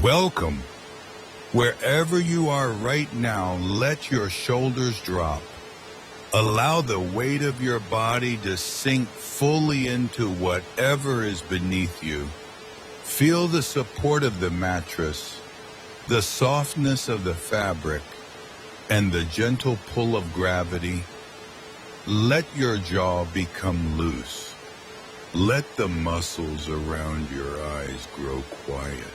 Welcome. Wherever you are right now, let your shoulders drop. Allow the weight of your body to sink fully into whatever is beneath you. Feel the support of the mattress, the softness of the fabric, and the gentle pull of gravity. Let your jaw become loose. Let the muscles around your eyes grow quiet.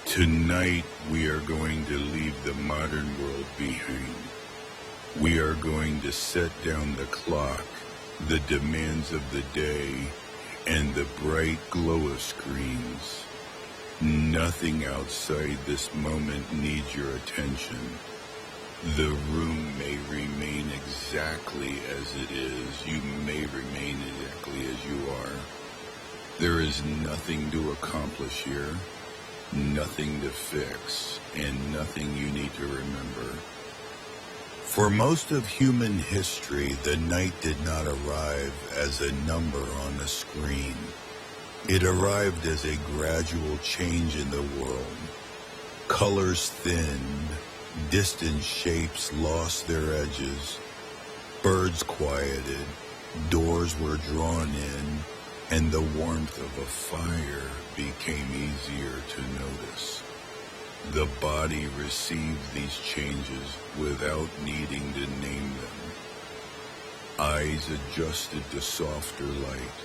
Tonight, we are going to leave the modern world behind. We are going to set down the clock, the demands of the day, and the bright glow of screens. Nothing outside this moment needs your attention. The room may remain exactly as it is. You may remain exactly as you are. There is nothing to accomplish here, nothing to fix, and nothing you need to remember. For most of human history, the night did not arrive as a number on a screen. It arrived as a gradual change in the world. Colors thinned, distant shapes lost their edges, birds quieted, doors were drawn in, and the warmth of a fire became easier to notice. The body received these changes without needing to name them. Eyes adjusted to softer light.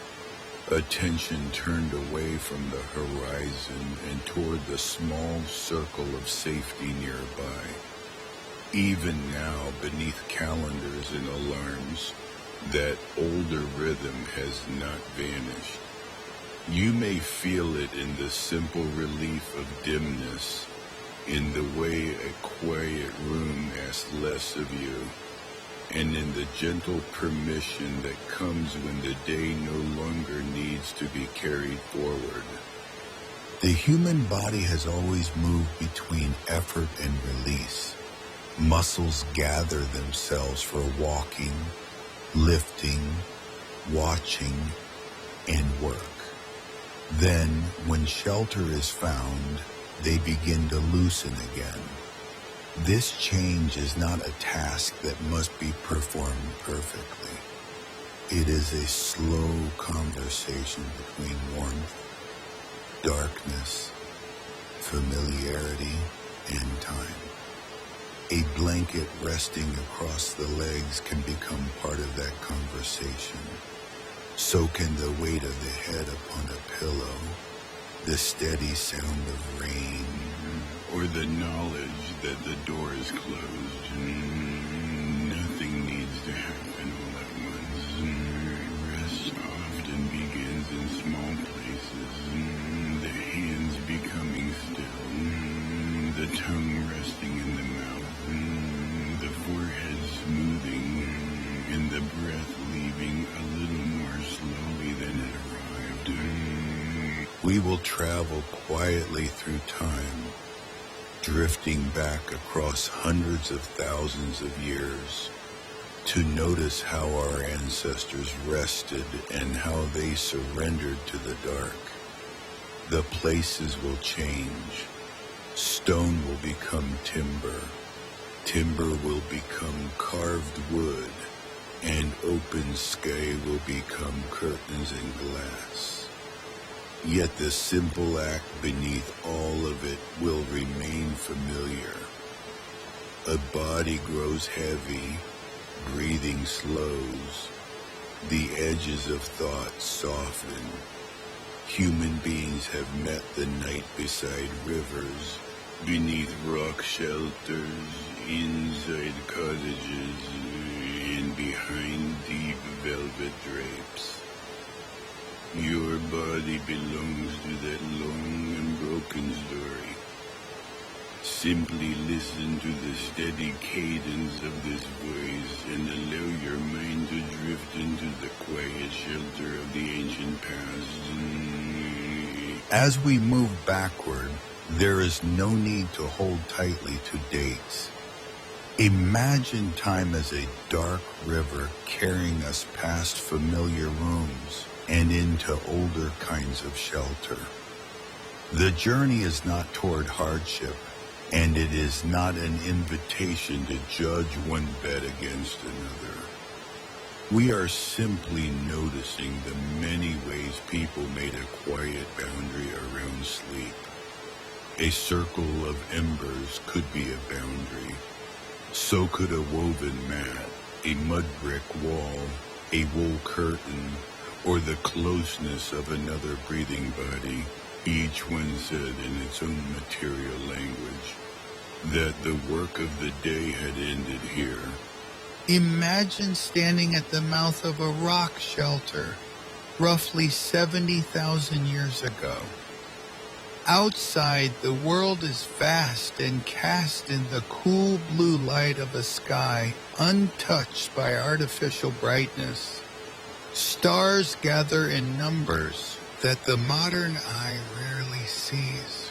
Attention turned away from the horizon and toward the small circle of safety nearby. Even now, beneath calendars and alarms, that older rhythm has not vanished. You may feel it in the simple relief of dimness, in the way a quiet room asks less of you, and in the gentle permission that comes when the day no longer needs to be carried forward. The human body has always moved between effort and release. Muscles gather themselves for walking, lifting, watching, and work. Then, when shelter is found, they begin to loosen again. This change is not a task that must be performed perfectly. It is a slow conversation between warmth, darkness, familiarity, and time. A blanket resting across the legs can become part of that conversation. So can the weight of the head upon a pillow, the steady sound of rain, or the knowledge that the door is closed. Nothing needs to happen all at once. Rest often begins in small places. The hands becoming still, the tongue resting in the mouth, the forehead smoothing, and the breath leaving a little more slowly than it arrived. We will travel quietly through time, drifting back across hundreds of thousands of years to notice how our ancestors rested and how they surrendered to the dark. The places will change. Stone will become timber. Timber will become carved wood, and open sky will become curtains and glass. Yet the simple act beneath all of it will remain familiar. A body grows heavy, breathing slows, the edges of thought soften. Human beings have met the night beside rivers, beneath rock shelters, inside cottages, and behind deep velvet drapes. Your body belongs to that long and broken story. Simply listen to the steady cadence of this voice and allow your mind to drift into the quiet shelter of the ancient past. As we move backward, there is no need to hold tightly to dates. Imagine time as a dark river carrying us past familiar rooms and into older kinds of shelter. The journey is not toward hardship, and it is not an invitation to judge one bed against another. We are simply noticing the many ways people made a quiet boundary around sleep. A circle of embers could be a boundary. So could a woven mat, a mud brick wall, a wool curtain, or the closeness of another breathing body, each one said in its own material language that the work of the day had ended here. Imagine standing at the mouth of a rock shelter, roughly 70,000 years ago. Outside, the world is vast and cast in the cool blue light of a sky untouched by artificial brightness. Stars gather in numbers that the modern eye rarely sees.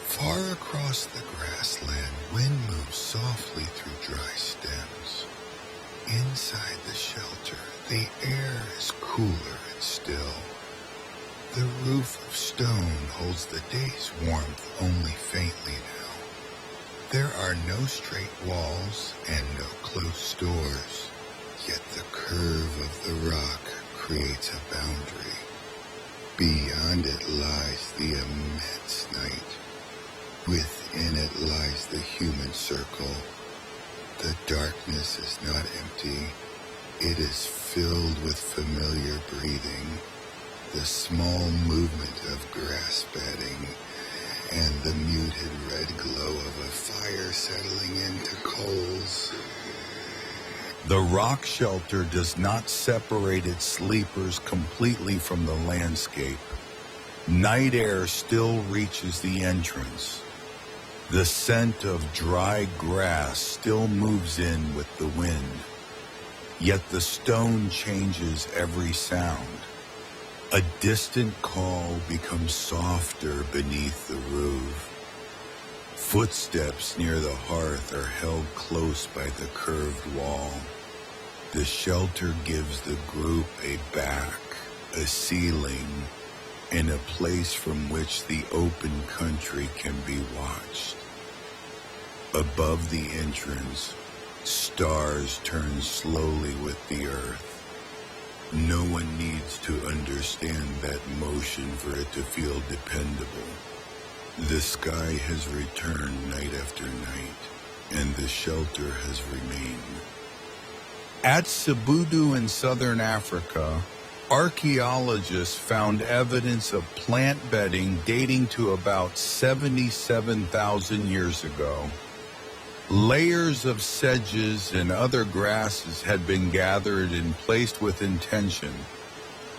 Far across the grassland, wind moves softly through dry stems. Inside the shelter, the air is cooler and still. The roof of stone holds the day's warmth only faintly now. There are no straight walls and no closed doors, yet the curve of the rock creates a boundary. Beyond it lies the immense night. Within it lies the human circle. The darkness is not empty. It is filled with familiar breathing, the small movement of grass bedding, and the muted red glow of a fire settling into coals. The rock shelter does not separate its sleepers completely from the landscape. Night air still reaches the entrance. The scent of dry grass still moves in with the wind. Yet the stone changes every sound. A distant call becomes softer beneath the roof. Footsteps near the hearth are held close by the curved wall. The shelter gives the group a back, a ceiling, and a place from which the open country can be watched. Above the entrance, stars turn slowly with the earth. No one needs to understand that motion for it to feel dependable. The sky has returned night after night, and the shelter has remained. At Cebudu in southern Africa, archaeologists found evidence of plant bedding dating to about 77,000 years ago. Layers of sedges and other grasses had been gathered and placed with intention.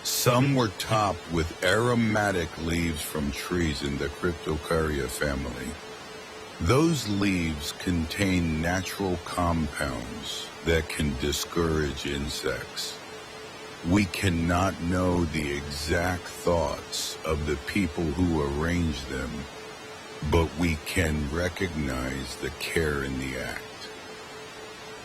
Some were topped with aromatic leaves from trees in the Cryptocarya family. Those leaves contain natural compounds that can discourage insects. We cannot know the exact thoughts of the people who arranged them, but we can recognize the care in the act.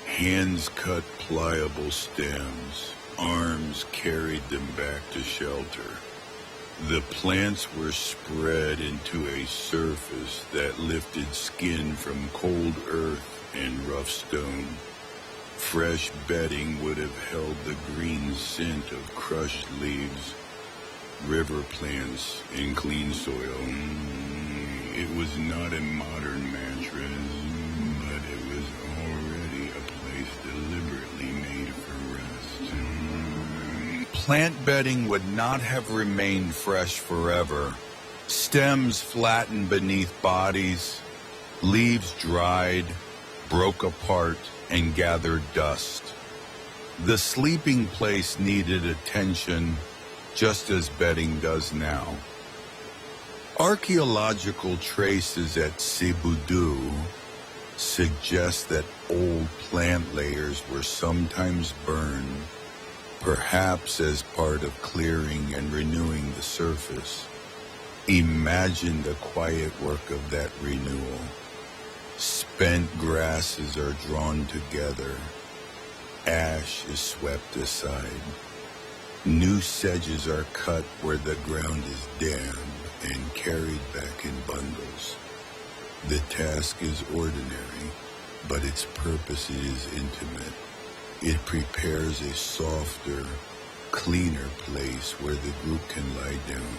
Hands cut pliable stems, arms carried them back to shelter. The plants were spread into a surface that lifted skin from cold earth and rough stone. Fresh bedding would have held the green scent of crushed leaves, river plants, and clean soil. It was not a modern mattress, but it was already a place deliberately made for rest. Plant bedding would not have remained fresh forever. Stems flattened beneath bodies, leaves dried, broke apart, and gathered dust. The sleeping place needed attention, just as bedding does now. Archaeological traces at Cebudu suggest that old plant layers were sometimes burned, perhaps as part of clearing and renewing the surface. Imagine the quiet work of that renewal. Spent grasses are drawn together. Ash is swept aside. New sedges are cut where the ground is damp, and carried back in bundles. The task is ordinary, but its purpose is intimate. It prepares a softer, cleaner place where the group can lie down.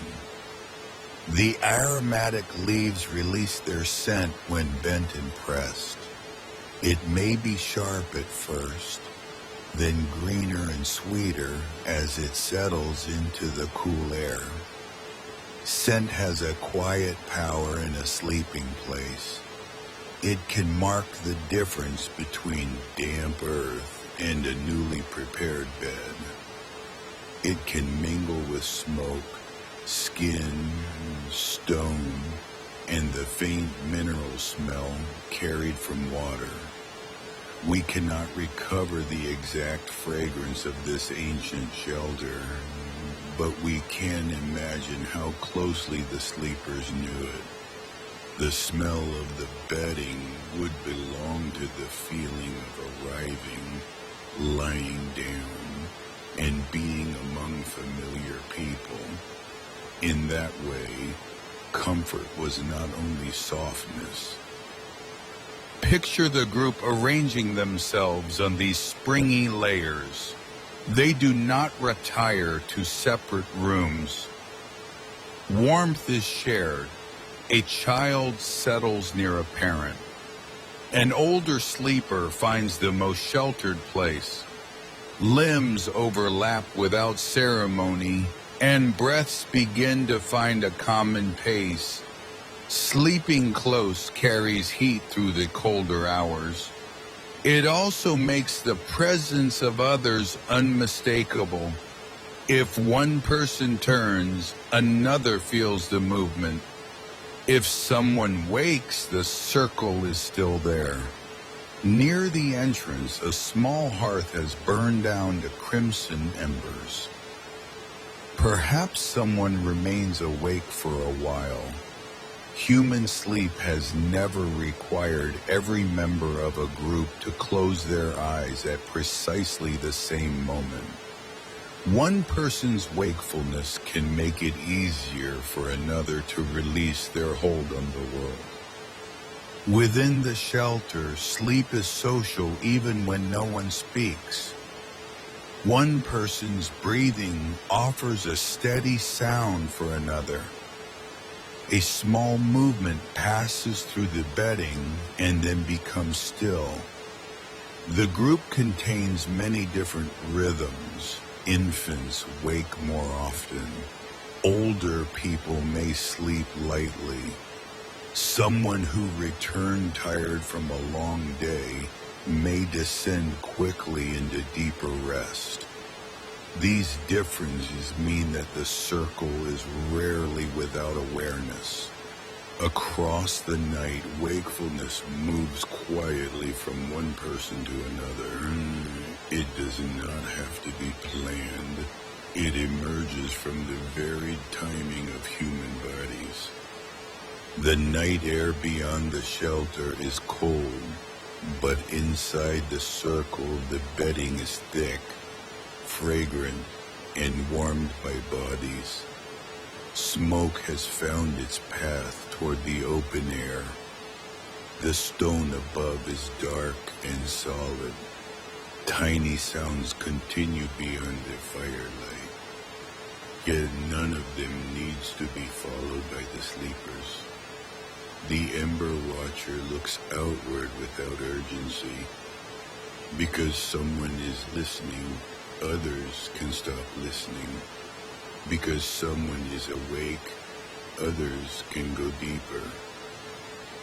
The aromatic leaves release their scent when bent and pressed. It may be sharp at first, then greener and sweeter as it settles into the cool air. Scent has a quiet power in a sleeping place. It can mark the difference between damp earth and a newly prepared bed. It can mingle with smoke, skin, stone, and the faint mineral smell carried from water. We cannot recover the exact fragrance of this ancient shelter, but we can imagine how closely the sleepers knew it. The smell of the bedding would belong to the feeling of arriving, lying down, and being among familiar people. In that way, comfort was not only softness. Picture the group arranging themselves on these springy layers. They do not retire to separate rooms. Warmth is shared. A child settles near a parent. An older sleeper finds the most sheltered place. Limbs overlap without ceremony, and breaths begin to find a common pace. Sleeping close carries heat through the colder hours. It also makes the presence of others unmistakable. If one person turns, another feels the movement. If someone wakes, the circle is still there. Near the entrance, a small hearth has burned down to crimson embers. Perhaps someone remains awake for a while. Human sleep has never required every member of a group to close their eyes at precisely the same moment. One person's wakefulness can make it easier for another to release their hold on the world. Within the shelter, sleep is social even when no one speaks. One person's breathing offers a steady sound for another. A small movement passes through the bedding and then becomes still. The group contains many different rhythms. Infants wake more often. Older people may sleep lightly. Someone who returned tired from a long day may descend quickly into deeper rest. These differences mean that the circle is rarely without awareness. Across the night, wakefulness moves quietly from one person to another. It does not have to be planned. It emerges from the varied timing of human bodies. The night air beyond the shelter is cold, but inside the circle, the bedding is thick, fragrant, and warmed by bodies. Smoke has found its path toward the open air. The stone above is dark and solid. Tiny sounds continue beyond the firelight, yet none of them needs to be followed by the sleepers. The Ember Watcher looks outward without urgency. Because someone is listening, others can stop listening. Because someone is awake, others can go deeper.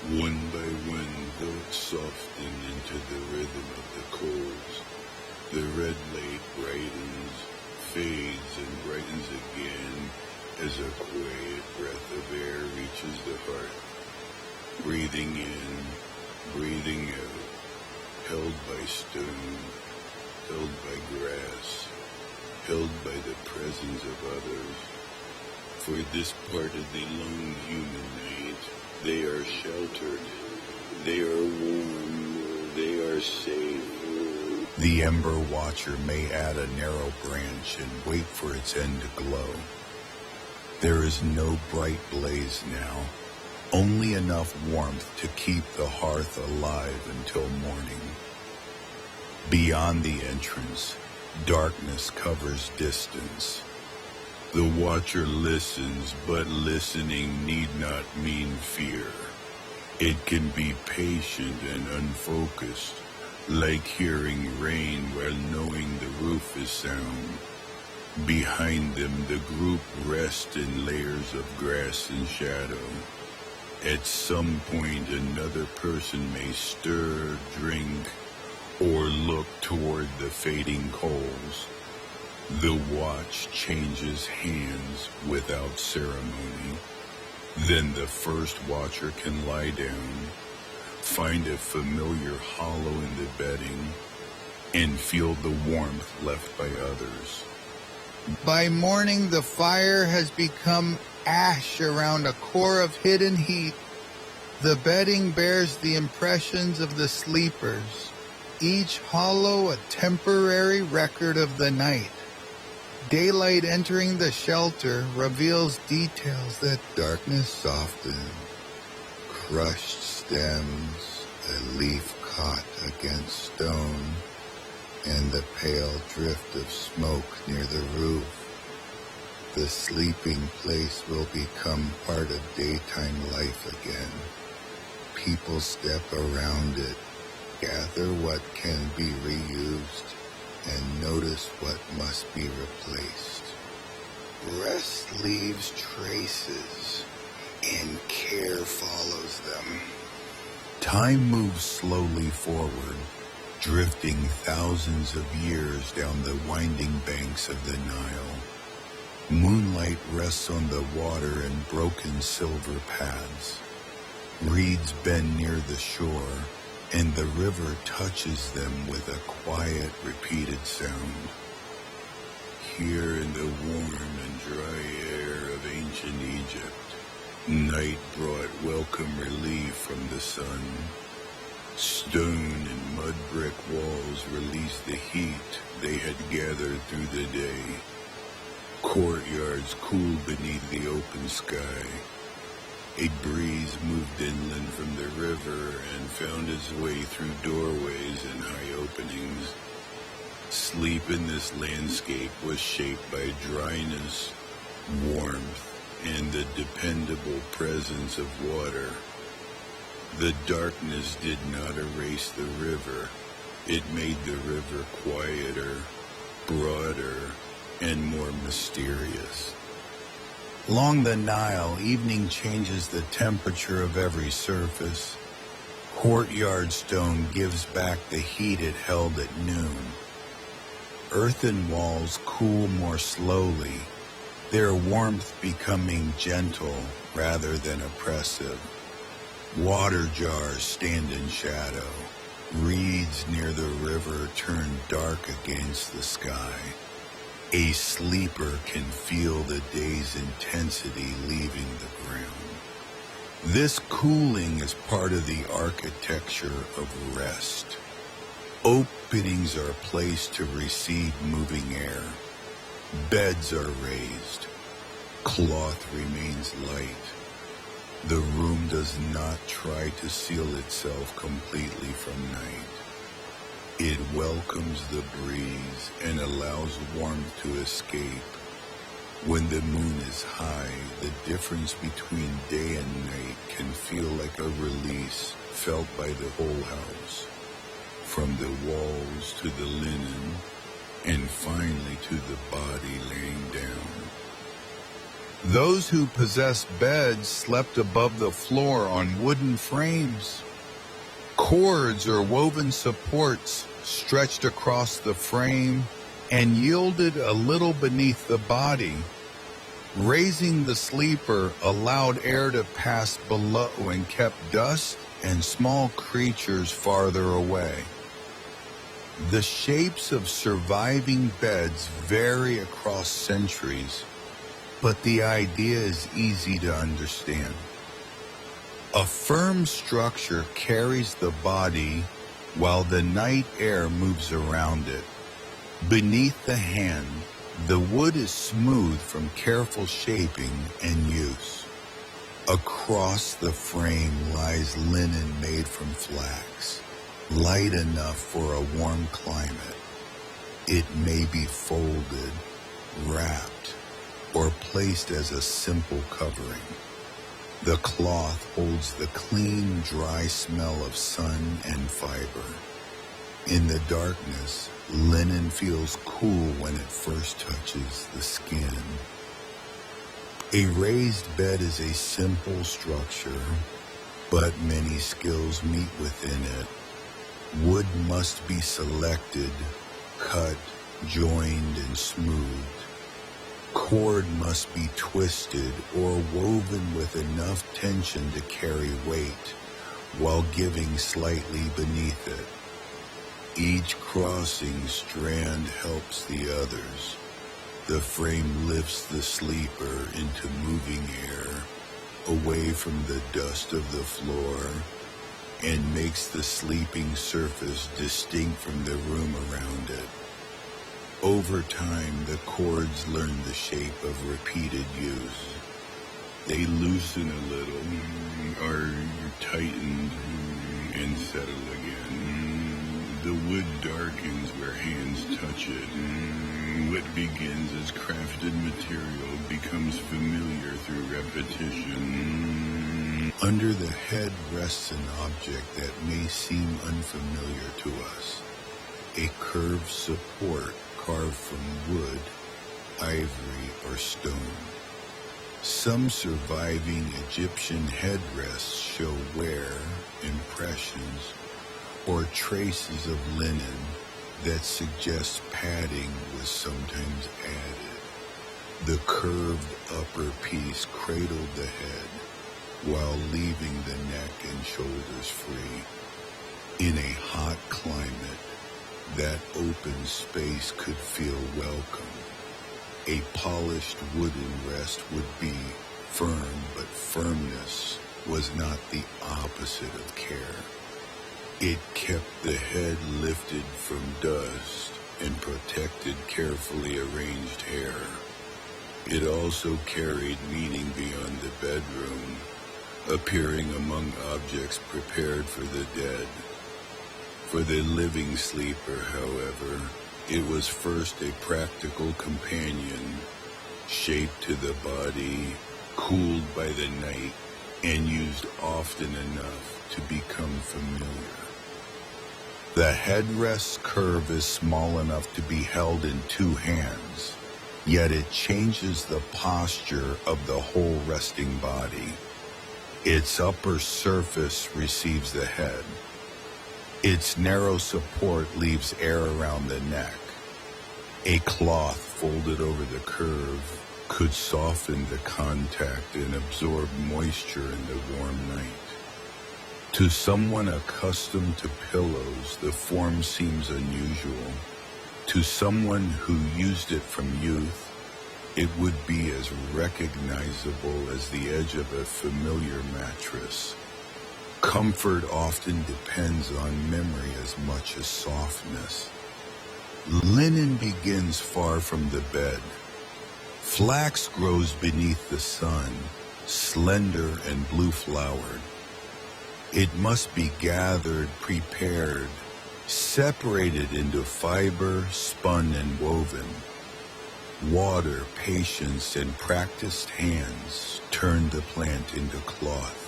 One by one, thoughts soften into the rhythm of the coals. The red light brightens, fades, and brightens again as a quiet breath of air reaches the heart. Breathing in, breathing out, held by stone, held by grass, held by the presence of others. For this part of the lone human night, they are sheltered, they are warm, they are safe. The Ember Watcher may add a narrow branch and wait for its end to glow. There is no bright blaze now, only enough warmth to keep the hearth alive until morning. Beyond the entrance, darkness covers distance. The watcher listens, but listening need not mean fear. It can be patient and unfocused, like hearing rain while knowing the roof is sound. Behind them, the group rests in layers of grass and shadow. At some point, another person may stir, drink, or look toward the fading coals. The watch changes hands without ceremony. Then the first watcher can lie down, find a familiar hollow in the bedding, and feel the warmth left by others. By morning, the fire has become ash around a core of hidden heat. The bedding bears the impressions of the sleepers, each hollow a temporary record of the night. Daylight entering the shelter reveals details that darkness softens. Crushed stems, a leaf caught against stone, and the pale drift of smoke near the roof. The sleeping place will become part of daytime life again. People step around it, gather what can be reused, and notice what must be replaced. Rest leaves traces, and care follows them. Time moves slowly forward, drifting thousands of years down the winding banks of the Nile. Moonlight rests on the water in broken silver paths. Reeds bend near the shore, and the river touches them with a quiet, repeated sound. Here in the warm and dry air of ancient Egypt, night brought welcome relief from the sun. Stone and mud brick walls released the heat they had gathered through the day. Courtyards cooled beneath the open sky. A breeze moved inland from the river and found its way through doorways and high openings. Sleep in this landscape was shaped by dryness, warmth, and the dependable presence of water. The darkness did not erase the river. It made the river quieter, broader, and more mysterious. Along the Nile, evening changes the temperature of every surface. Courtyard stone gives back the heat it held at noon. Earthen walls cool more slowly, their warmth becoming gentle rather than oppressive. Water jars stand in shadow. Reeds near the river turn dark against the sky. A sleeper can feel the day's intensity leaving the ground. This cooling is part of the architecture of rest. Openings are placed to receive moving air. Beds are raised. Cloth remains light. The room does not try to seal itself completely from night. It welcomes the breeze and allows warmth to escape. When the moon is high, the difference between day and night can feel like a release felt by the whole house, from the walls to the linen, and finally to the body laying down. Those who possessed beds slept above the floor on wooden frames. Cords or woven supports stretched across the frame and yielded a little beneath the body. Raising the sleeper allowed air to pass below and kept dust and small creatures farther away. The shapes of surviving beds vary across centuries, but the idea is easy to understand. A firm structure carries the body while the night air moves around it. Beneath the hand, The wood is smooth from careful shaping and use. Across the frame lies linen made from flax, light enough for a warm climate. It may be folded, wrapped, or placed as a simple covering. The cloth holds the clean, dry smell of sun and fiber. In the darkness, linen feels cool when it first touches the skin. A raised bed is a simple structure, but many skills meet within it. Wood must be selected, cut, joined, and smoothed. Cord must be twisted or woven with enough tension to carry weight while giving slightly beneath it. Each crossing strand helps the others. The frame lifts the sleeper into moving air, away from the dust of the floor, and makes the sleeping surface distinct from the room around it. Over time, the cords learn the shape of repeated use. They loosen a little, are tightened, and settle again. The wood darkens where hands touch it. What begins as crafted material becomes familiar through repetition. Under the head rests an object that may seem unfamiliar to us. A curved support carved from wood, ivory, or stone. Some surviving Egyptian headrests show wear, impressions, or traces of linen that suggest padding was sometimes added. The curved upper piece cradled the head while leaving the neck and shoulders free. In a hot climate, that open space could feel welcome. A polished wooden rest would be firm, but firmness was not the opposite of care. It kept the head lifted from dust and protected carefully arranged hair. It also carried meaning beyond the bedroom, appearing among objects prepared for the dead. For the living sleeper, however, it was first a practical companion, shaped to the body, cooled by the night, and used often enough to become familiar. The headrest's curve is small enough to be held in two hands, yet it changes the posture of the whole resting body. Its upper surface receives the head. Its narrow support leaves air around the neck. A cloth folded over the curve could soften the contact and absorb moisture in the warm night. To someone accustomed to pillows, the form seems unusual. To someone who used it from youth, it would be as recognizable as the edge of a familiar mattress. Comfort often depends on memory as much as softness. Linen begins far from the bed. Flax grows beneath the sun, slender and blue-flowered. It must be gathered, prepared, separated into fiber, spun and woven. Water, patience, and practiced hands turn the plant into cloth.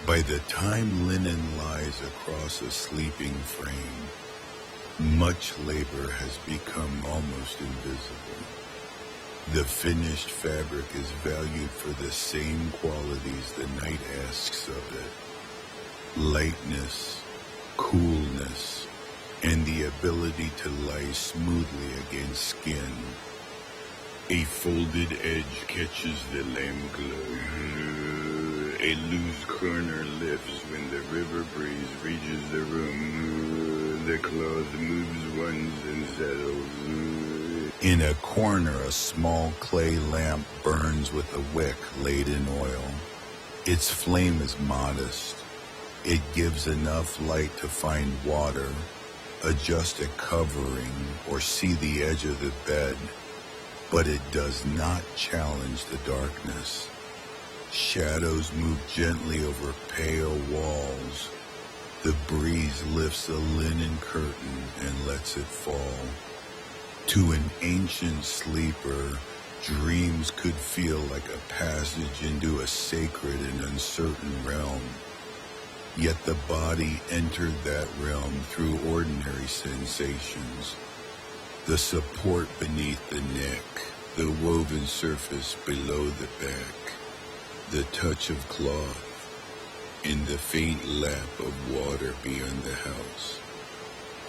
By the time linen lies across a sleeping frame, much labor has become almost invisible. The finished fabric is valued for the same qualities the night asks of it: lightness, coolness, and the ability to lie smoothly against skin. A folded edge catches the lamp glow. A loose corner lifts when the river breeze reaches the room. The cloth moves once and settles. In a corner, a small clay lamp burns with a wick laid in oil. Its flame is modest. It gives enough light to find water, adjust a covering, or see the edge of the bed but it does not challenge the darkness. Shadows move gently over pale walls. The breeze lifts a linen curtain and lets it fall. To an ancient sleeper, dreams could feel like a passage into a sacred and uncertain realm. Yet the body entered that realm through ordinary sensations. The support beneath the neck, the woven surface below the back, the touch of cloth, and the faint lap of water beyond the house.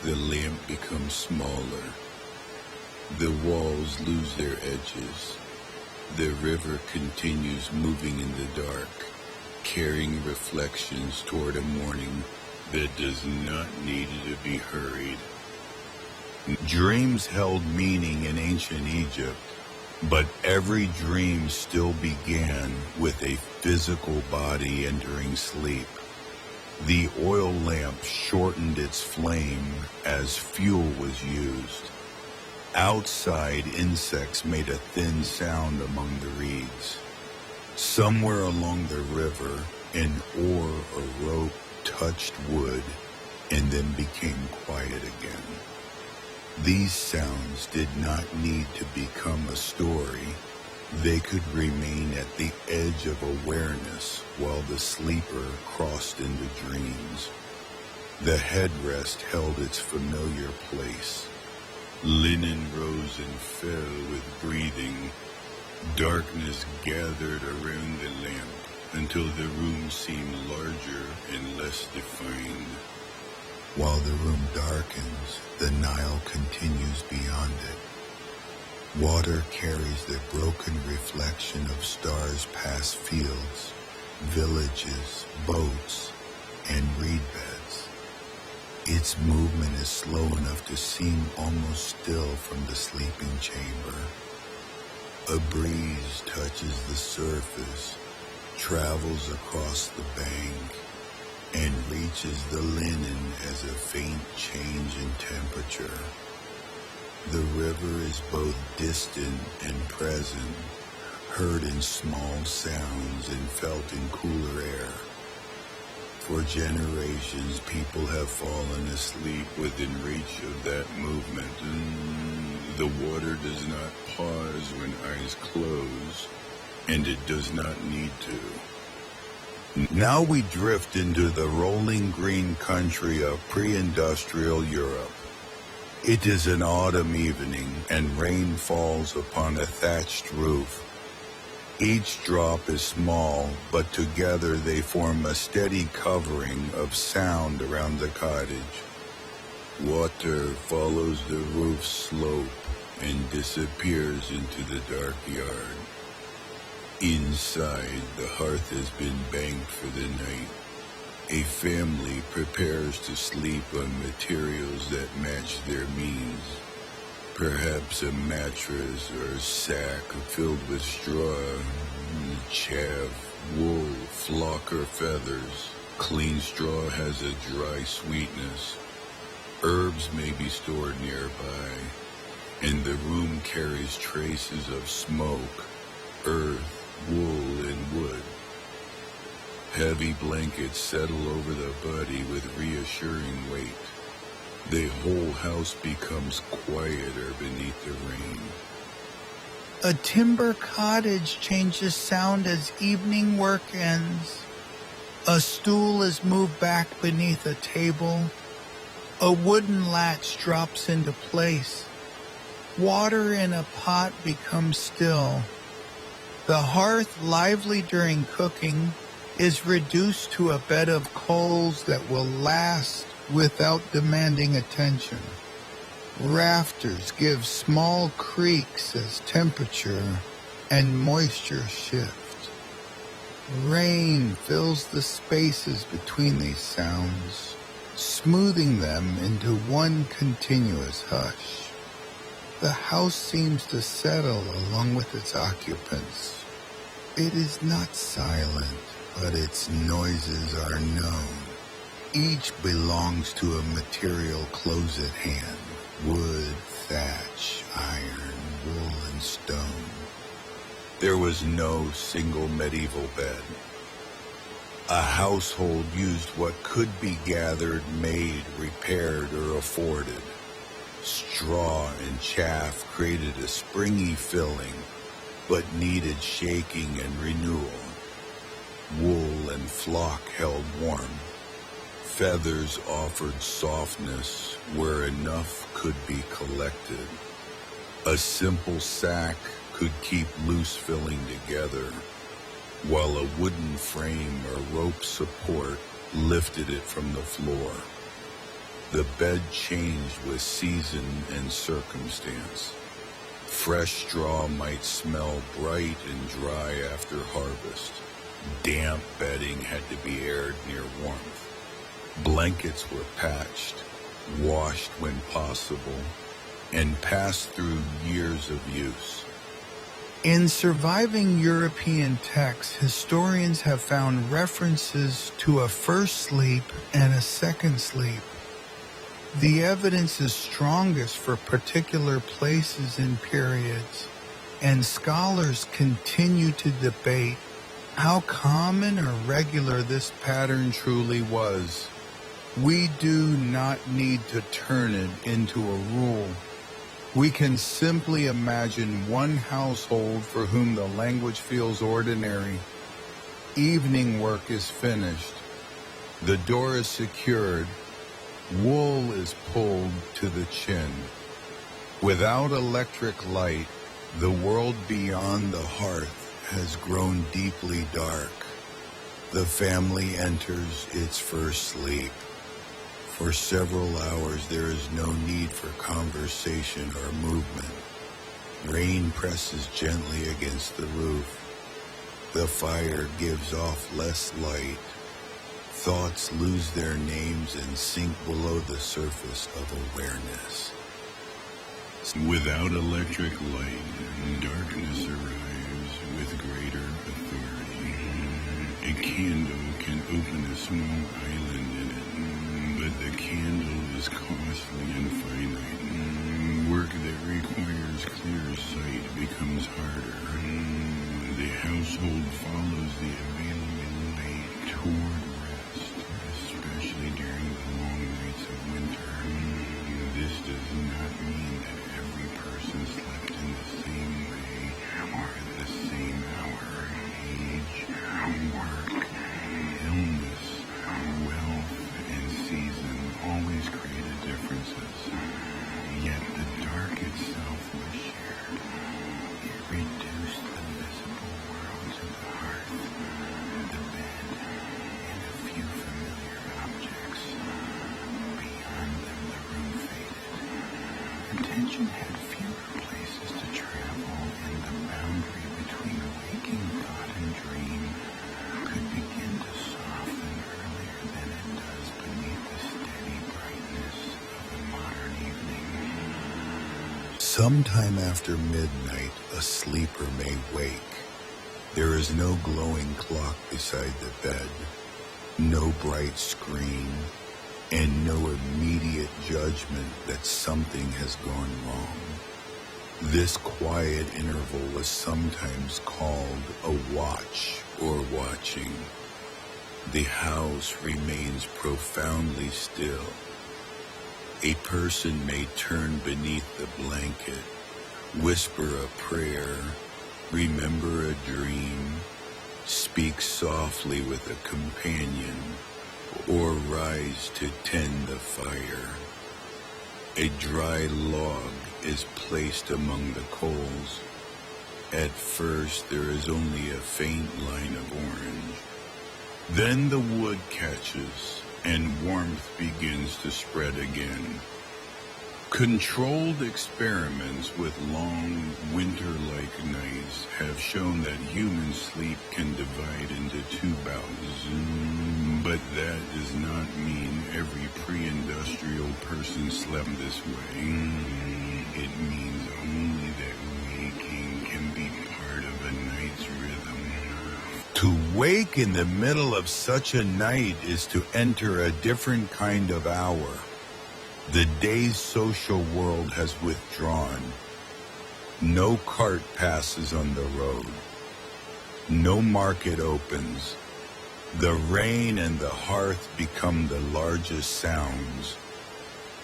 The lamp becomes smaller. The walls lose their edges. The river continues moving in the dark, carrying reflections toward a morning that does not need to be hurried. Dreams held meaning in ancient Egypt, but every dream still began with a physical body entering sleep. The oil lamp shortened its flame as fuel was used. Outside, insects made a thin sound among the reeds. Somewhere along the river, an oar or rope touched wood and then became quiet again. These sounds did not need to become a story. They could remain at the edge of awareness while the sleeper crossed into dreams. The headrest held its familiar place. Linen rose and fell with breathing. Darkness gathered around the lamp until the room seemed larger and less defined. While the room darkens, the Nile continues beyond it. Water carries the broken reflection of stars past fields, villages, boats, and reed beds. Its movement is slow enough to seem almost still from the sleeping chamber. A breeze touches the surface, travels across the bank, and reaches the linen as a faint change in temperature. The river is both distant and present, heard in small sounds and felt in cooler air. For generations, people have fallen asleep within reach of that movement. The water does not pause when eyes close, and it does not need to. Now we drift into the rolling green country of pre-industrial Europe. It is an autumn evening, and rain falls upon a thatched roof. Each drop is small, but together they form a steady covering of sound around the cottage. Water follows the roof's slope and disappears into the dark yard. Inside, the hearth has been banked for the night. A family prepares to sleep on materials that match their means. Perhaps a mattress or a sack filled with straw, chaff, wool, flock, or feathers. Clean straw has a dry sweetness. Herbs may be stored nearby, and the room carries traces of smoke, earth, wool, and wood. Heavy blankets settle over the body with reassuring weight. The whole house becomes quieter beneath the rain. A timber cottage changes sound as evening work ends. A stool is moved back beneath a table. A wooden latch drops into place. Water in a pot becomes still. The hearth, lively during cooking, is reduced to a bed of coals that will last without demanding attention. Rafters give small creaks as temperature and moisture shift. Rain fills the spaces between these sounds, smoothing them into one continuous hush. The house seems to settle along with its occupants. It is not silent, but its noises are known. Each belongs to a material close at hand: wood, thatch, iron, wool, and stone. There was no single medieval bed. A household used what could be gathered, made, repaired, or afforded. Straw and chaff created a springy filling, but needed shaking and renewal. Wool and flock held warmth. Feathers offered softness where enough could be collected. A simple sack could keep loose filling together, while a wooden frame or rope support lifted it from the floor. The bed changed with season and circumstance. Fresh straw might smell bright and dry after harvest. Damp bedding had to be aired near warmth. Blankets were patched, washed when possible, and passed through years of use. In surviving European texts, historians have found references to a first sleep and a second sleep. The evidence is strongest for particular places and periods, and scholars continue to debate how common or regular this pattern truly was. We do not need to turn it into a rule. We can simply imagine one household for whom the language feels ordinary. Evening work is finished. The door is secured. Wool is pulled to the chin. Without electric light, the world beyond the hearth has grown deeply dark. The family enters its first sleep. For several hours, there is no need for conversation or movement. Rain presses gently against the roof. The fire gives off less light. Thoughts lose their names and sink below the surface of awareness. Without electric light, darkness arrives with greater authority. A candle can open a small island in it, but the candle is costly and finite. Work that requires clear sight becomes harder. The household follows the availing light toward rest, especially during the long nights of winter. This does not mean that every person slept in the same way or at the same hour. Age, work, illness, wealth, and season always created differences. Yet the dark itself was shared. It reduced the visible world to the hearth, the bed, and a few familiar objects. Beyond them, the room faded. Attention had fewer places to travel, and the boundary between waking thought and dream could begin to soften earlier than it does beneath the steady brightness of the modern evening. Sometime after midnight, a sleeper may wake. There is no glowing clock beside the bed, no bright screen, and no immediate judgment that something has gone wrong. This quiet interval was sometimes called a watch or watching. The house remains profoundly still. A person may turn beneath the blanket, whisper a prayer, remember a dream, speak softly with a companion, or rise to tend the fire. A dry log is placed among the coals. At first, there is only a faint line of orange. Then the wood catches, and warmth begins to spread again. Controlled experiments with long, winter-like nights have shown that human sleep can divide into two bouts. But that does not mean every pre-industrial person slept this way. It means only that waking can be part of a night's rhythm. To wake in the middle of such a night is to enter a different kind of hour. The day's social world has withdrawn. No cart passes on the road. No market opens. The rain and the hearth become the largest sounds.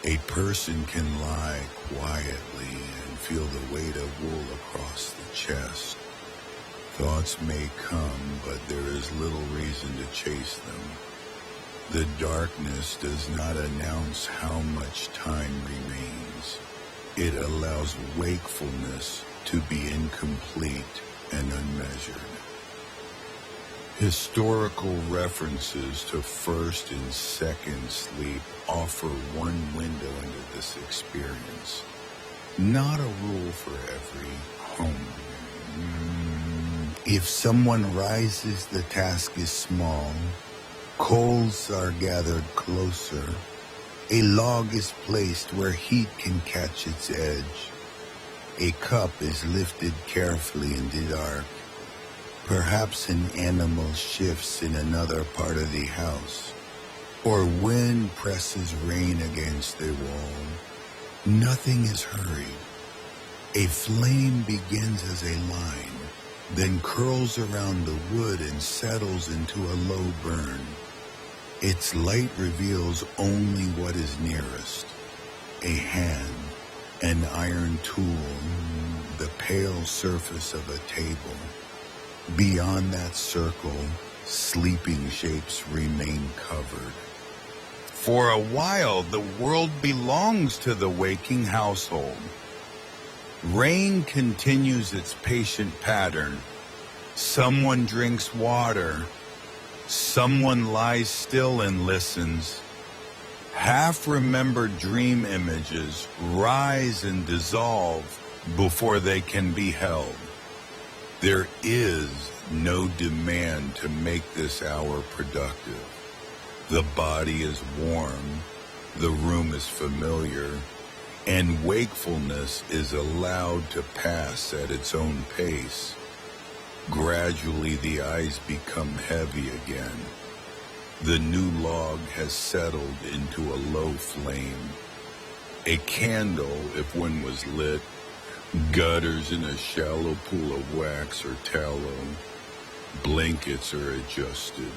A person can lie quietly and feel the weight of wool across the chest. Thoughts may come, but there is little reason to chase them. The darkness does not announce how much time remains. It allows wakefulness to be incomplete and unmeasured. Historical references to first and second sleep offer one window into this experience. Not a rule for every home. If someone rises, the task is small. Coals are gathered closer. A log is placed where heat can catch its edge. A cup is lifted carefully in the dark. Perhaps an animal shifts in another part of the house, or wind presses rain against the wall. Nothing is hurried. A flame begins as a line, then curls around the wood and settles into a low burn. Its light reveals only what is nearest: a hand, an iron tool, the pale surface of a table. Beyond that circle, sleeping shapes remain covered. For a while, the world belongs to the waking household. Rain continues its patient pattern. Someone drinks water. Someone lies still and listens. Half-remembered dream images rise and dissolve before they can be held. There is no demand to make this hour productive. The body is warm, the room is familiar, and wakefulness is allowed to pass at its own pace. Gradually, the eyes become heavy again. The new log has settled into a low flame. A candle, if one was lit, gutters in a shallow pool of wax or tallow. Blankets are adjusted.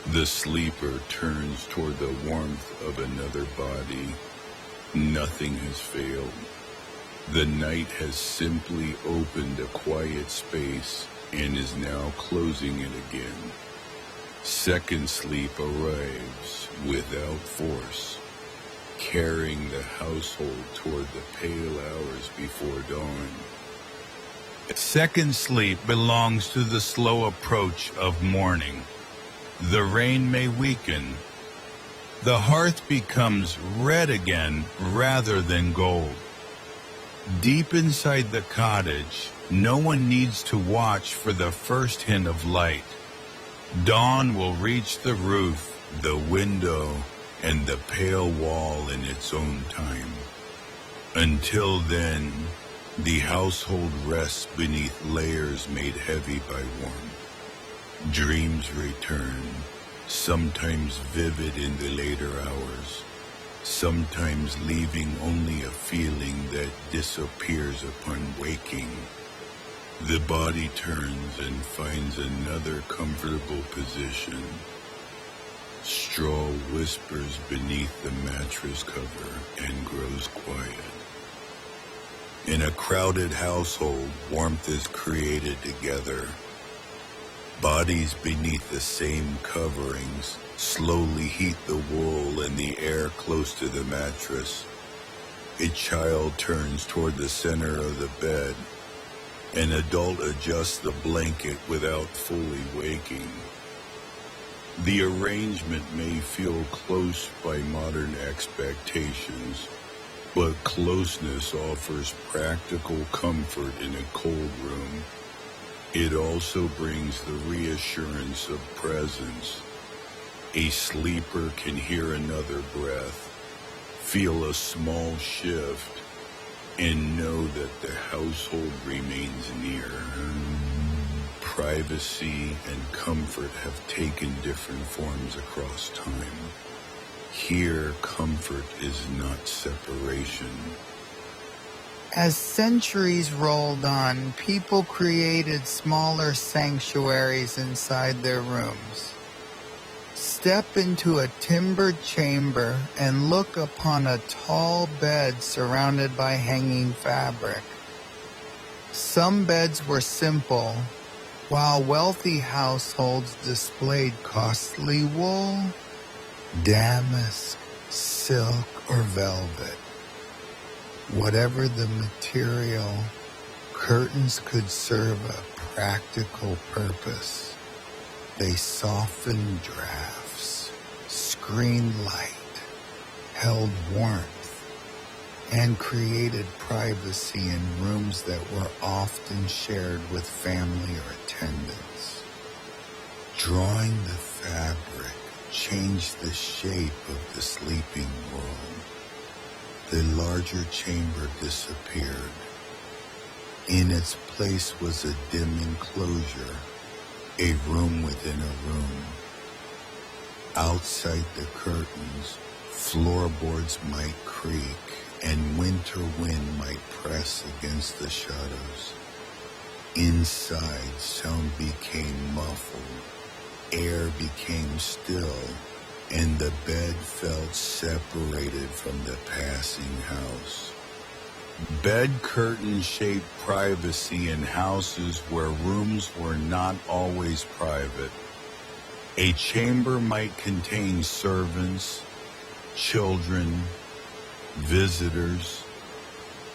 The sleeper turns toward the warmth of another body. Nothing has failed. The night has simply opened a quiet space and is now closing it again. Second sleep arrives without force, carrying the household toward the pale hours before dawn. Second sleep belongs to the slow approach of morning. The rain may weaken. The hearth becomes red again rather than gold. Deep inside the cottage, no one needs to watch for the first hint of light. Dawn will reach the roof, the window, and the pale wall in its own time. Until then, the household rests beneath layers made heavy by warmth. Dreams return, sometimes vivid in the later hours, sometimes leaving only a feeling that disappears upon waking. The body turns and finds another comfortable position. Straw whispers beneath the mattress cover and grows quiet. In a crowded household, warmth is created together. Bodies beneath the same coverings slowly heat the wool and the air close to the mattress. A child turns toward the center of the bed. An adult adjusts the blanket without fully waking. The arrangement may feel close by modern expectations, but closeness offers practical comfort in a cold room. It also brings the reassurance of presence. A sleeper can hear another breath, feel a small shift, and know that the household remains near. Privacy and comfort have taken different forms across time. Here, comfort is not separation. As centuries rolled on, people created smaller sanctuaries inside their rooms. Step into a timbered chamber and look upon a tall bed surrounded by hanging fabric. Some beds were simple, while wealthy households displayed costly wool, damask, silk, or velvet. Whatever the material, curtains could serve a practical purpose. They softened drafts, screened light, held warmth, and created privacy in rooms that were often shared with family or attendants. Drawing the fabric changed the shape of the sleeping world. The larger chamber disappeared. In its place was a dim enclosure, a room within a room. Outside the curtains, floorboards might creak, and winter wind might press against the shutters. Inside, sound became muffled, air became still, and the bed felt separated from the passing house. Bed curtains shaped privacy in houses where rooms were not always private. A chamber might contain servants, children, visitors,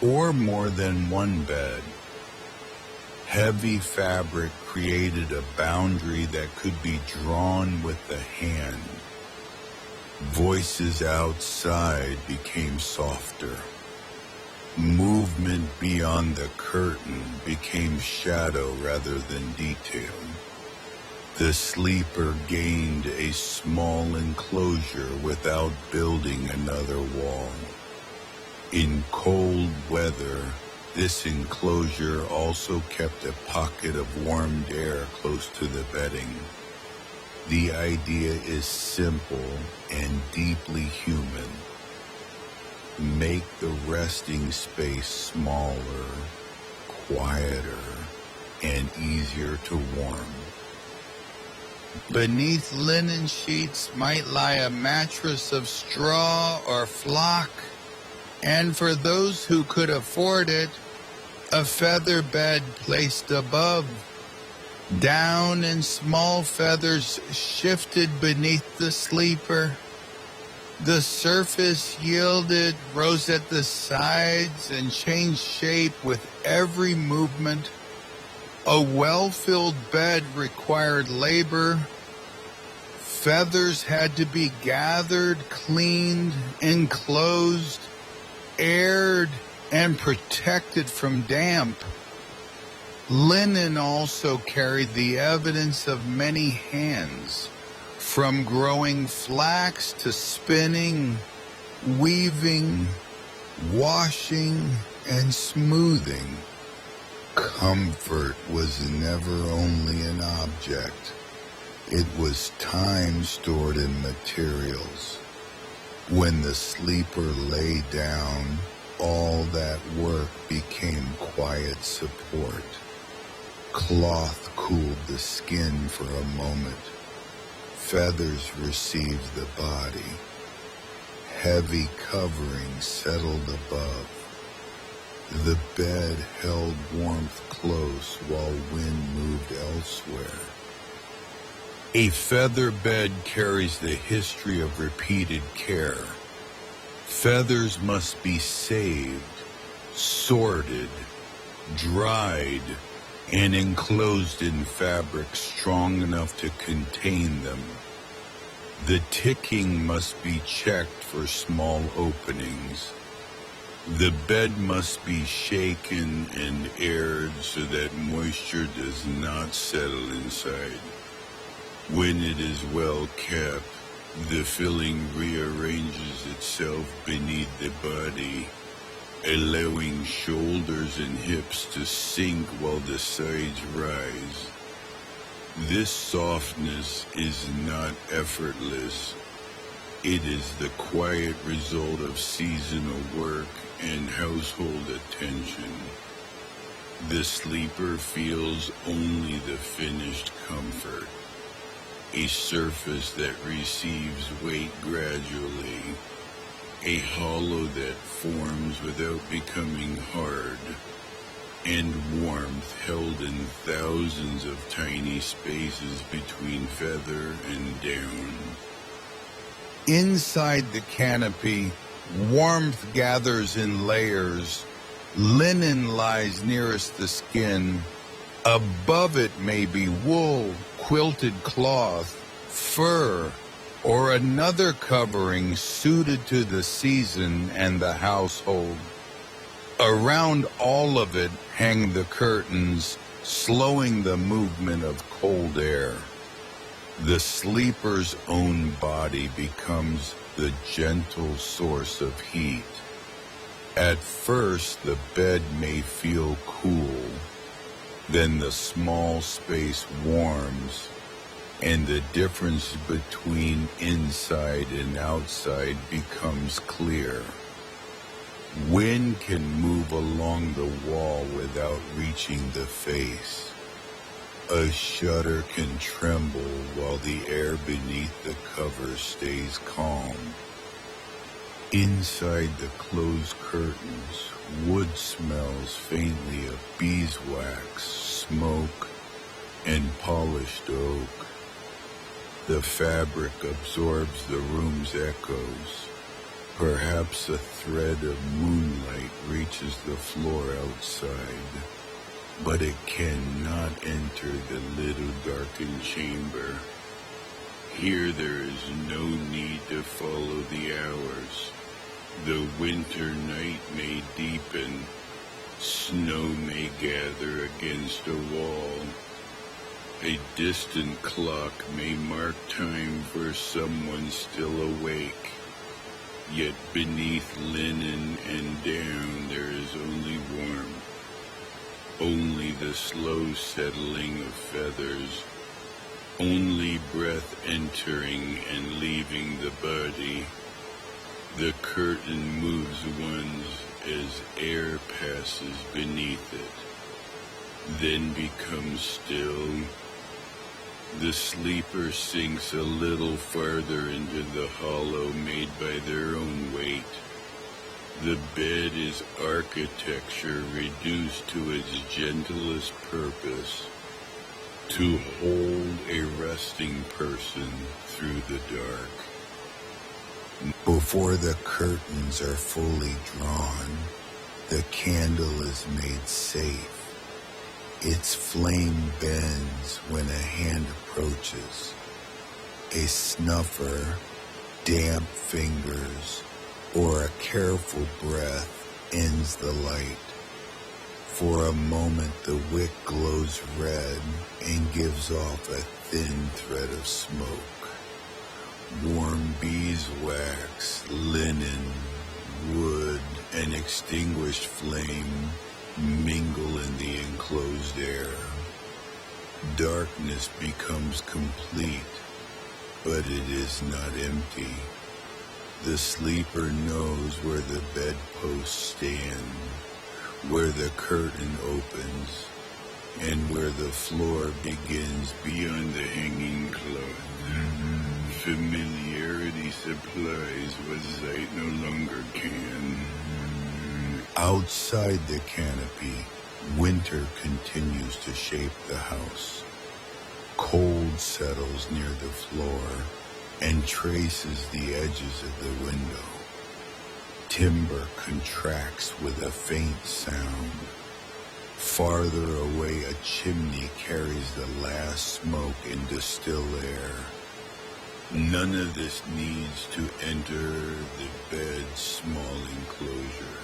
or more than one bed. Heavy fabric created a boundary that could be drawn with the hand. Voices outside became softer. Movement beyond the curtain became shadow rather than detail. The sleeper gained a small enclosure without building another wall. In cold weather, this enclosure also kept a pocket of warmed air close to the bedding. The idea is simple and deeply human. Make the resting space smaller, quieter, and easier to warm. Beneath linen sheets might lie a mattress of straw or flock, and for those who could afford it, a feather bed placed above. Down and small feathers shifted beneath the sleeper. The surface yielded, rose at the sides, and changed shape with every movement. A well-filled bed required labor. Feathers had to be gathered, cleaned, enclosed, aired, and protected from damp. Linen also carried the evidence of many hands, from growing flax to spinning, weaving, washing, and smoothing. Comfort was never only an object. It was time stored in materials. When the sleeper lay down, all that work became quiet support. Cloth cooled the skin for a moment. Feathers received the body. Heavy covering settled above. The bed held warmth close while wind moved elsewhere. A feather bed carries the history of repeated care. Feathers must be saved, sorted, dried, and enclosed in fabric strong enough to contain them. The ticking must be checked for small openings. The bed must be shaken and aired so that moisture does not settle inside. When it is well kept, the filling rearranges itself beneath the body, allowing shoulders and hips to sink while the sides rise. This softness is not effortless. It is the quiet result of seasonal work and household attention. The sleeper feels only the finished comfort, a surface that receives weight gradually, a hollow that forms without becoming hard, and warmth held in thousands of tiny spaces between feather and down. Inside the canopy, warmth gathers in layers. Linen lies nearest the skin. Above it may be wool, quilted cloth, fur, or another covering suited to the season and the household. Around all of it hang the curtains, slowing the movement of cold air. The sleeper's own body becomes the gentle source of heat. At first, the bed may feel cool. Then the small space warms, and the difference between inside and outside becomes clear. Wind can move along the wall without reaching the face. A shutter can tremble while the air beneath the cover stays calm. Inside the closed curtains, wood smells faintly of beeswax, smoke, and polished oak. The fabric absorbs the room's echoes. Perhaps a thread of moonlight reaches the floor outside, but it cannot enter the little darkened chamber. Here there is no need to follow the hours. The winter night may deepen. Snow may gather against a wall. A distant clock may mark time for someone still awake. Yet beneath linen and down there is only warmth, only the slow settling of feathers, only breath entering and leaving the body. The curtain moves once as air passes beneath it, then becomes still. The sleeper sinks a little farther into the hollow made by their own weight. The bed is architecture reduced to its gentlest purpose, to hold a resting person through the dark. Before the curtains are fully drawn, the candle is made safe. Its flame bends when a hand approaches. A snuffer, damp fingers, or a careful breath ends the light. For a moment the wick glows red and gives off a thin thread of smoke. Warm beeswax, linen, wood, and extinguished flame mingle in the enclosed air. Darkness becomes complete, but it is not empty. The sleeper knows where the bedposts stand, where the curtain opens, and where the floor begins beyond the hanging cloth. Familiarity supplies what sight no longer can. Outside the canopy, winter continues to shape the house. Cold settles near the floor and traces the edges of the window. Timber contracts with a faint sound. Farther away, a chimney carries the last smoke into still air. None of this needs to enter the bed's small enclosure.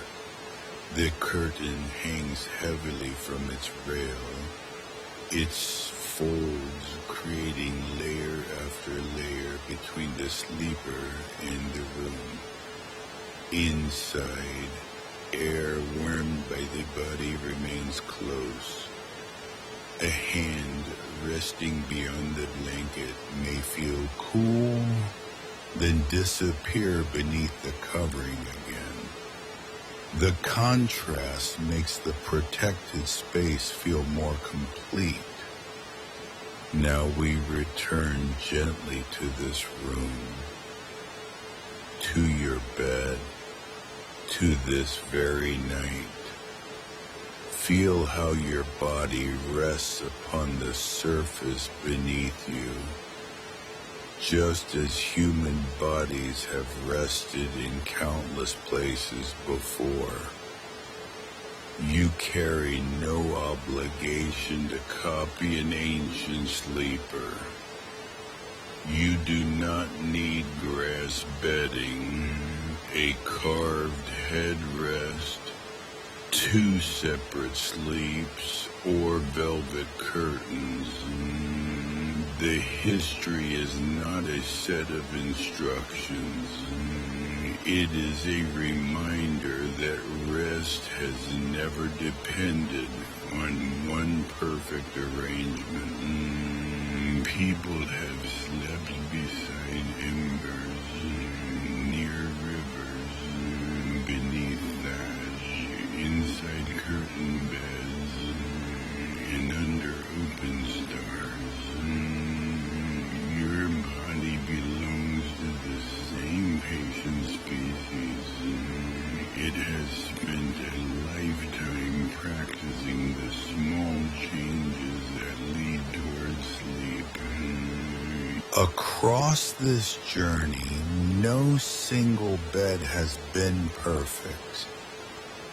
The curtain hangs heavily from its rail, its folds creating layer after layer between the sleeper and the room. Inside, air warmed by the body remains close. A hand resting beyond the blanket may feel cool, then disappear beneath the covering again. The contrast makes the protected space feel more complete. Now we return gently to this room, to your bed, to this very night. Feel how your body rests upon the surface beneath you, just as human bodies have rested in countless places before. You carry no obligation to copy an ancient sleeper. You do not need grass bedding, a carved headrest, 2 separate sleeps, or velvet curtains. The history is not a set of instructions. It is a reminder that rest has never depended on one perfect arrangement. People have slept beside embers, near rivers, beneath thatch, inside curtain beds, and under open stars. Your body belongs to the same patient species. It has spent a lifetime practicing the small changes that lead towards sleep. Across this journey, no single bed has been perfect.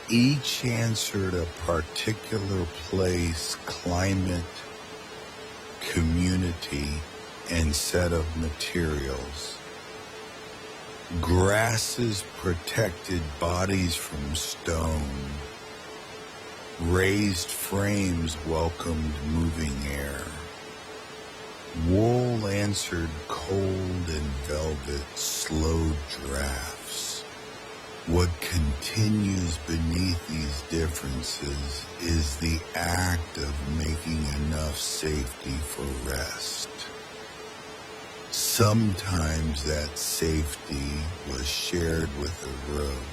Each answered a particular place, climate, community, and set of materials. Grasses protected bodies from stone. Raised frames welcomed moving air. Wool answered cold and velvet slowed drafts. What continues beneath these differences is the act of making enough safety for rest. Sometimes that safety was shared with a room.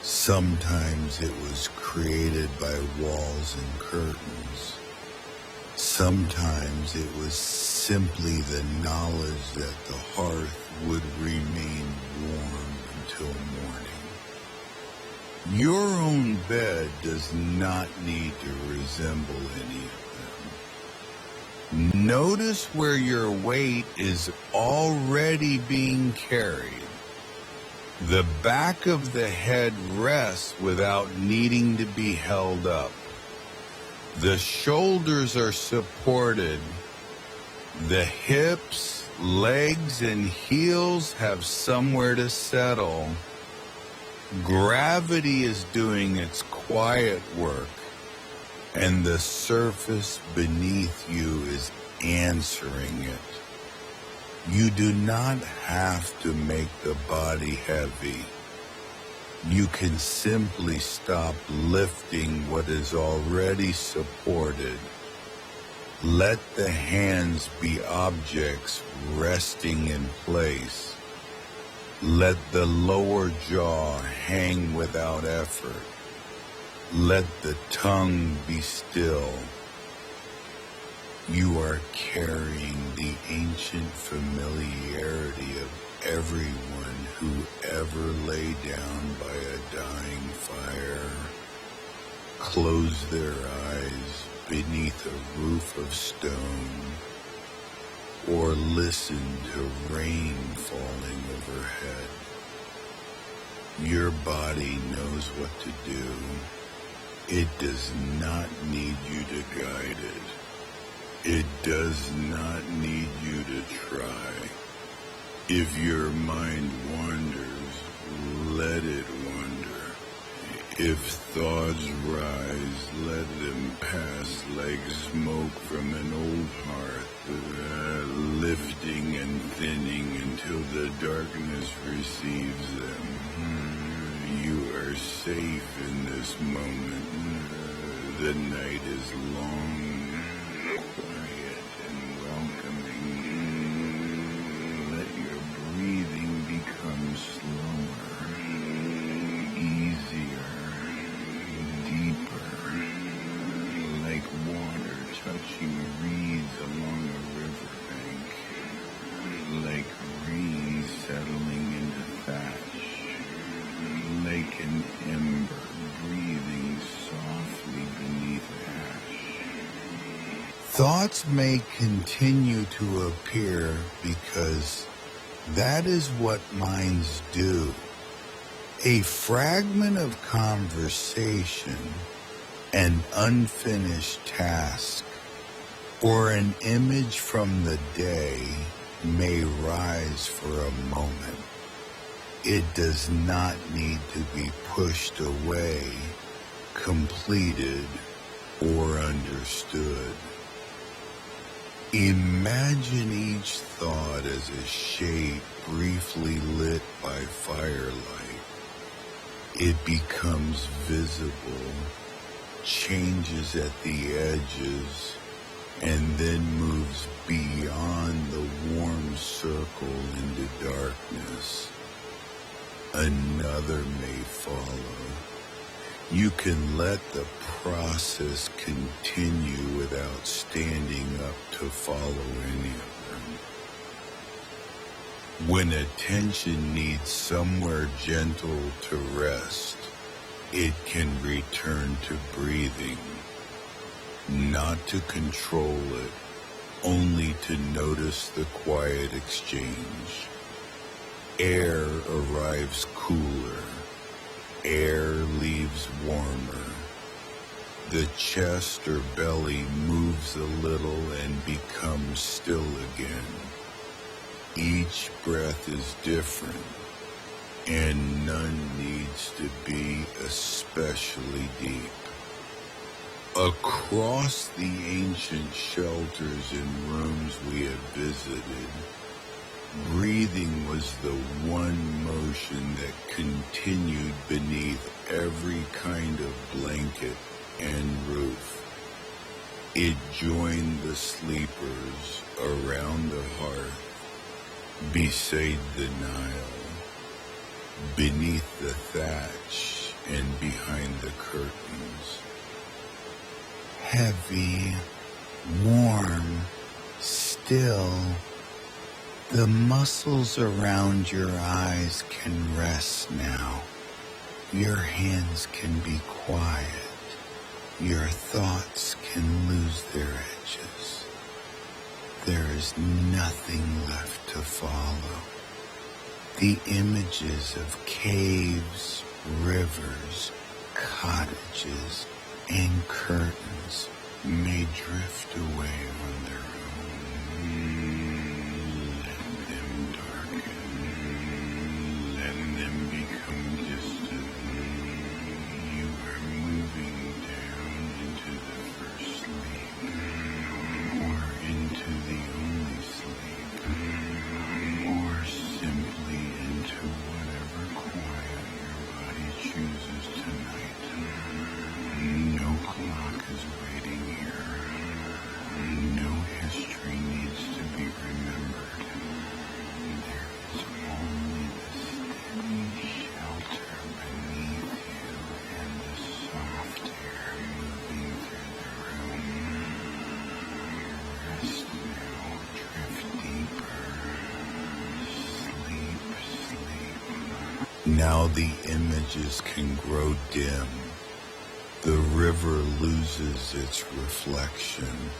Sometimes it was created by walls and curtains. Sometimes it was simply the knowledge that the hearth would remain warm until morning. Your own bed does not need to resemble any of them. Notice where your weight is already being carried. The back of the head rests without needing to be held up. The shoulders are supported. The hips, legs, and heels have somewhere to settle. Gravity is doing its quiet work, and the surface beneath you is answering it. You do not have to make the body heavy. You can simply stop lifting what is already supported. Let the hands be objects resting in place. Let the lower jaw hang without effort. Let the tongue be still. You are carrying the ancient familiarity of everyone who ever lay down by a dying fire, closed their eyes beneath a roof of stone, or listened to rain falling overhead. Your body knows what to do. It does not need you to guide it. It does not need you to try. If your mind wanders, let it wander. If thoughts rise, let them pass like smoke from an old hearth, lifting and thinning until the darkness receives them. You are safe in this moment. The night is long, quiet, and welcoming. Let your breathing Thoughts may continue to appear because that is what minds do. A fragment of conversation, an unfinished task, or an image from the day may rise for a moment. It does not need to be pushed away, completed, or understood. Imagine each thought as a shade briefly lit by firelight. It becomes visible, changes at the edges, and then moves beyond the warm circle into darkness. Another may follow. You can let the process continue without standing up to follow any of them. When attention needs somewhere gentle to rest, it can return to breathing, not to control it, only to notice the quiet exchange. Air arrives cooler. Air leaves warmer. The chest or belly moves a little and becomes still again. Each breath is different, and none needs to be especially deep. Across the ancient shelters and rooms we have visited, breathing was the one motion that continued beneath every kind of blanket and roof. It joined the sleepers around the hearth, beside the Nile, beneath the thatch and behind the curtains. Heavy, warm, still. The muscles around your eyes can rest now. Your hands can be quiet. Your thoughts can lose their edges. There is nothing left to follow. The images of caves, rivers, cottages, and curtains may drift away on their own. Let them darken. Let them become distant. You are moving down into the first sleep, or into the only sleep, or simply into whatever quiet your body chooses tonight. No clock is waiting here. No history needs to be remembered. There is only the steady shelter beneath you and the soft air moving through the room. Rest now, drift deeper. Sleep, sleep. Now the images can grow dim. The river loses its reflection.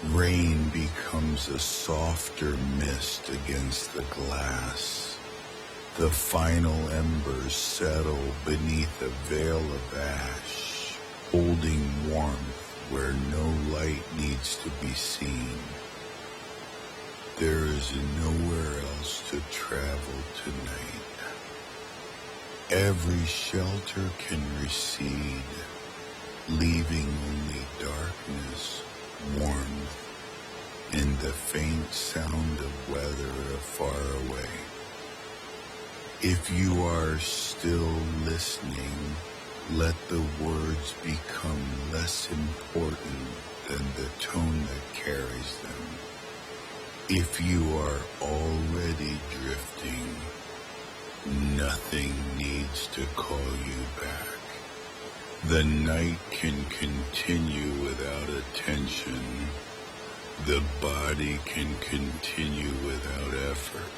Rain becomes a softer mist against the glass. The final embers settle beneath a veil of ash, holding warmth where no light needs to be seen. There is nowhere else to travel tonight. Every shelter can recede, leaving only darkness, warmth, and the faint sound of weather afar away. If you are still listening, let the words become less important than the tone that carries them. If you are already drifting, nothing needs to call you back. The night can continue without attention. The body can continue without effort.